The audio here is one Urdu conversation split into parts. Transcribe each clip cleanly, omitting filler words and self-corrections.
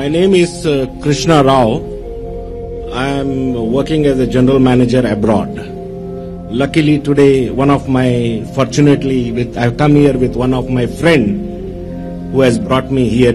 My name is Krishna Rao. I am working as a general manager abroad. Luckily today, I've come here with one of my friend who has brought me here.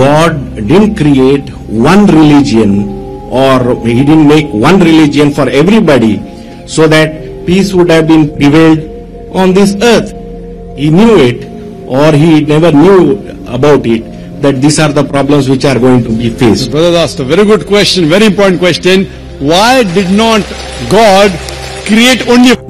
God didn't create one religion, or he didn't make one religion for everybody so that peace would have been prevailed on this earth. He knew it, or he never knew about it, that these are the problems which are going to be faced. Brother asked a very good question, very important question. Why did not God create only?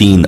3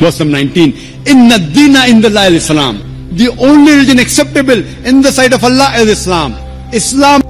Verse 19, Inna dina indallahi al-Islam. The only religion acceptable in the sight of Allah is Islam. Islam.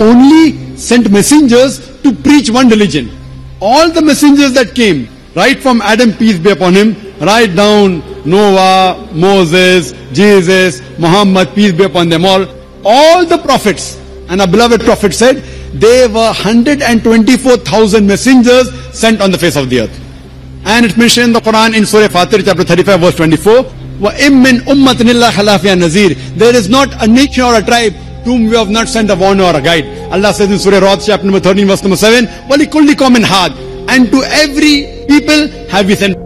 Only sent messengers to preach one religion. All the messengers that came, right from Adam, peace be upon him, right down Noah, Moses, Jesus, Muhammad, peace be upon them all the prophets, and our beloved prophet said there were 124,000 messengers sent on the face of the earth. And it's mentioned in the Quran in Surah Fatir chapter 35 verse 24, there is not a nation or a tribe to whom we have not sent a warner or a guide. Allah says in Surah Ra'd chapter number 13 verse number 7, وَلِكُلِّ قَوْمٍ هَادٍ, and to every people have we sent.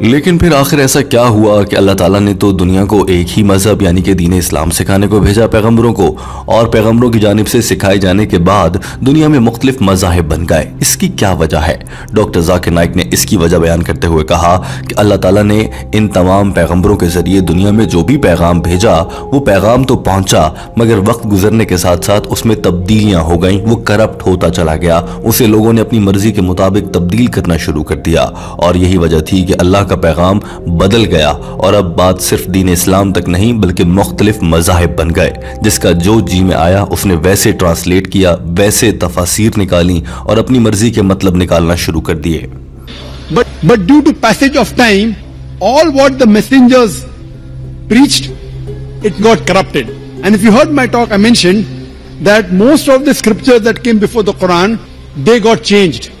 لیکن پھر آخر ایسا کیا ہوا کہ اللہ تعالیٰ نے تو دنیا کو ایک ہی مذہب یعنی کہ دین اسلام سکھانے کو بھیجا پیغمبروں کو، اور پیغمبروں کی جانب سے سکھائے جانے کے بعد دنیا میں مختلف مذاہب بن گئے۔ اس کی کیا وجہ ہے؟ ڈاکٹر ذاکر نائک نے اس کی وجہ بیان کرتے ہوئے کہا کہ اللہ تعالیٰ نے ان تمام پیغمبروں کے ذریعے دنیا میں جو بھی پیغام بھیجا وہ پیغام تو پہنچا، مگر وقت گزرنے کے ساتھ ساتھ اس میں تبدیلیاں ہو گئیں، وہ کرپٹ ہوتا چلا گیا، اسے لوگوں نے اپنی مرضی کے مطابق تبدیل کرنا شروع کر دیا، اور یہی وجہ تھی کہ اللہ کا پیغام بدل گیا، اور اب بات صرف دین اسلام تک نہیں بلکہ مختلف مذاہب بن گئے، جس کا جو جی میں آیا اس نے ویسے ٹرانسلیٹ کیا، ویسے تفاسیر نکالی اور اپنی مرضی کے مطلب نکالنا شروع کر دیے۔ But due to passage of time, all what the messengers preached, it got corrupted. And if you heard my talk, I mentioned that most of the scriptures that came before the Quran, they got changed.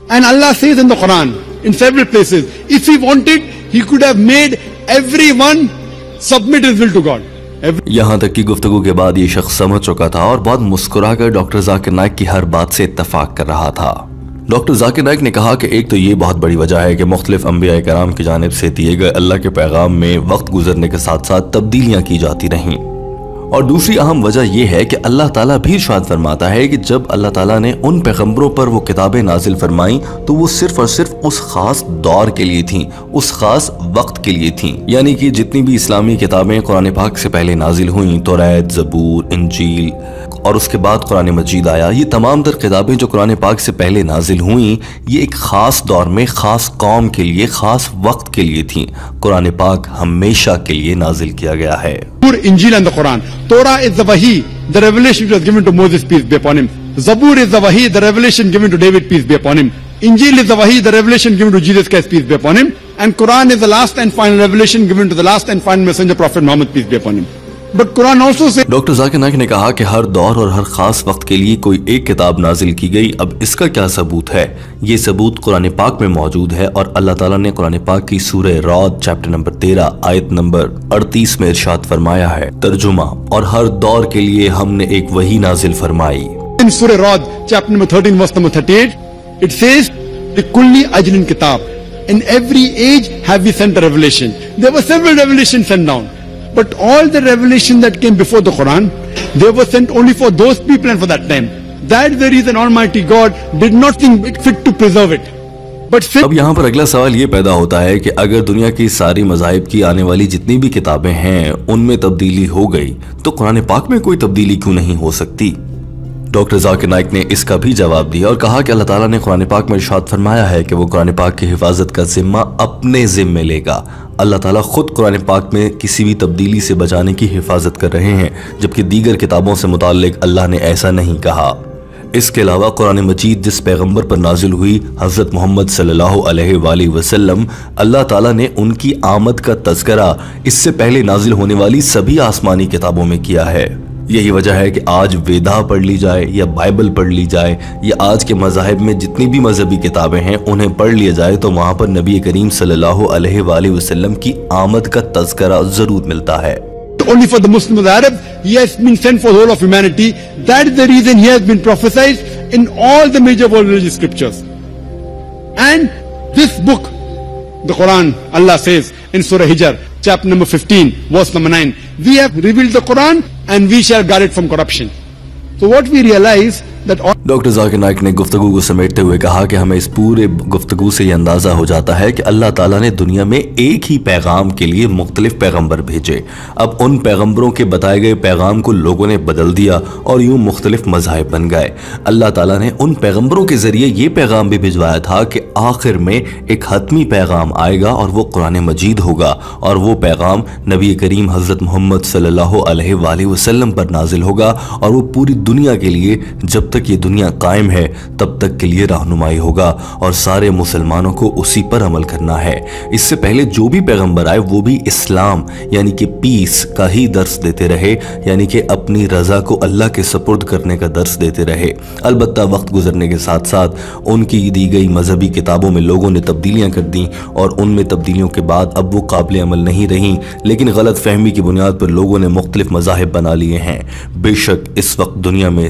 And Allah says in the Quran, in several places, if He wanted, He could have made everyone submit his will to God. یہاں تک کی گفتگو کے بعد یہ شخص سمجھ چکا تھا اور بہت مسکرا کر ڈاکٹر ذاکر نائک کی ہر بات سے اتفاق کر رہا تھا۔ ڈاکٹر ذاکر نائک نے کہا کہ ایک تو یہ بہت بڑی وجہ ہے کہ مختلف انبیاء کرام کی جانب سے دیے گئے اللہ کے پیغام میں وقت گزرنے کے ساتھ ساتھ تبدیلیاں کی جاتی رہیں، اور دوسری اہم وجہ یہ ہے کہ اللہ تعالیٰ بھی ارشاد فرماتا ہے کہ جب اللہ تعالیٰ نے ان پیغمبروں پر وہ کتابیں نازل فرمائیں تو وہ صرف اور صرف اس خاص دور کے لیے تھیں، اس خاص وقت کے لیے تھیں، یعنی کہ جتنی بھی اسلامی کتابیں قرآن پاک سے پہلے نازل ہوئیں، توریت، زبور، انجیل اور اس کے بعد قرآن مجید آیا، یہ تمام تر کتابیں جو قرآن پاک سے پہلے نازل ہوئیں یہ ایک خاص دور میں خاص قوم کے لیے خاص وقت کے لیے تھیں۔ قرآن پاک ہمیشہ کے لیے نازل کیا گیا ہے۔ Injil and the Quran. Torah is the Wahi, the revelation which was given to Moses, peace be upon him. Zabur is the Wahi, the revelation given to David, peace be upon him. Injil is the Wahi, the revelation given to Jesus Christ, peace be upon him. And Quran is the last and final revelation given to the last and final messenger, Prophet Muhammad, peace be upon him. But Quran also says, doctor Zakir Naik نے کہا کہ ہر دور اور ہر خاص وقت کے لیے کوئی ایک کتاب نازل کی گئی۔ اب اس کا کیا ثبوت ہے؟ یہ ثبوت قرآن پاک میں موجود ہے، اور اللہ تعالیٰ نے قرآن پاک کی سورہ رعد چیپٹر نمبر 13 آیت نمبر 38 میں ارشاد فرمایا ہے، ترجمہ، اور ہر دور کے لیے ہم نے ایک وحی نازل فرمائی۔ in Surah Ra'd, chapter number 13, verse number 38, it says, لِكُلِّ أَجْلٍ كِتَاب. In every age have we sent a revelation. There were several revelations sent down. But all the revelation that came before the Quran, they were sent only for those people and for that time. That's the reason Almighty God did not think it fit to preserve it. But اب یہاں پر اگلا سوال یہ پیدا ہوتا ہے کہ اگر دنیا کی ساری مذاہب کی آنے والی جتنی بھی کتابیں ہیں ان میں تبدیلی ہو گئی تو قرآن پاک میں کوئی تبدیلی کیوں نہیں ہو سکتی؟ ڈاکٹر ذاکر نائک نے اس کا بھی جواب دیا اور کہا کہ اللہ تعالیٰ نے قرآن پاک میں ارشاد فرمایا ہے کہ وہ قرآن پاک کی حفاظت کا ذمہ اپنے ذمے لے گا۔ اللہ تعالیٰ خود قرآن پاک میں کسی بھی تبدیلی سے بچانے کی حفاظت کر رہے ہیں، جبکہ دیگر کتابوں سے متعلق اللہ نے ایسا نہیں کہا۔ اس کے علاوہ قرآن مجید جس پیغمبر پر نازل ہوئی حضرت محمد صلی اللہ علیہ وآلہ وسلم، اللہ تعالیٰ نے ان کی آمد کا تذکرہ اس سے پہلے نازل ہونے والی سبھی آسمانی کتابوں میں کیا ہے۔ یہی وجہ ہے کہ آج ویدا پڑھ لی جائے یا بائبل پڑھ لی جائے یا آج کے مذاہب میں جتنی بھی مذہبی کتابیں ہیں انہیں پڑھ لیا جائے تو وہاں پر نبی کریم صلی اللہ علیہ وآلہ وسلم کی آمد کا تذکرہ ضرور ملتا ہے۔ only for the Muslims and the Arabs, he has been sent for the whole of humanity. That is the reason he has been prophesied in all the major world religious scriptures. And this book, the Quran, Allah says in Surah Hijr, chapter number 15, verse number 9, we have revealed the Quran and we shall guard it from corruption. So what we realize that all doctor Zakir Naik نے گفتگو کو سمیٹتے ہوئے کہا کہ ہمیں اس پورے گفتگو سے یہ اندازہ ہو جاتا ہے کہ اللہ تعالیٰ نے دنیا میں ایک ہی پیغام کے لیے مختلف پیغمبر بھیجے۔ اب ان پیغمبروں کے بتائے گئے پیغام کو لوگوں نے بدل دیا اور یوں مختلف مذاہب بن گئے۔ اللہ تعالیٰ نے ان پیغمبروں کے ذریعے یہ پیغام بھی بھجوایا تھا کہ آخر میں ایک حتمی پیغام آئے گا اور وہ قرآن مجید ہوگا، اور وہ پیغام نبی کریم حضرت محمد صلی اللہ علیہ وآلہ وسلم پر نازل ہوگا، اور وہ پوری دنیا کے لیے جب تک یہ دنیا قائم ہے تب تک کے لیے رہنمائی ہوگا، اور سارے مسلمانوں کو اسی پر عمل کرنا ہے۔ اس سے پہلے جو بھی پیغمبر آئے وہ بھی اسلام یعنی کہ پیس کا ہی درس دیتے رہے، یعنی کہ اپنی رضا کو اللہ کے سپرد کرنے کا درس دیتے رہے۔ البتہ وقت گزرنے کے ساتھ ساتھ ان کی دی گئی مذہبی کتابوں میں لوگوں نے تبدیلیاں کر دیں، اور ان میں تبدیلیوں کے بعد اب وہ قابل عمل نہیں رہیں، لیکن غلط فہمی کی بنیاد پر لوگوں نے مختلف مذاہب بنا لیے ہیں۔ بے شک اس وقت دنیا میں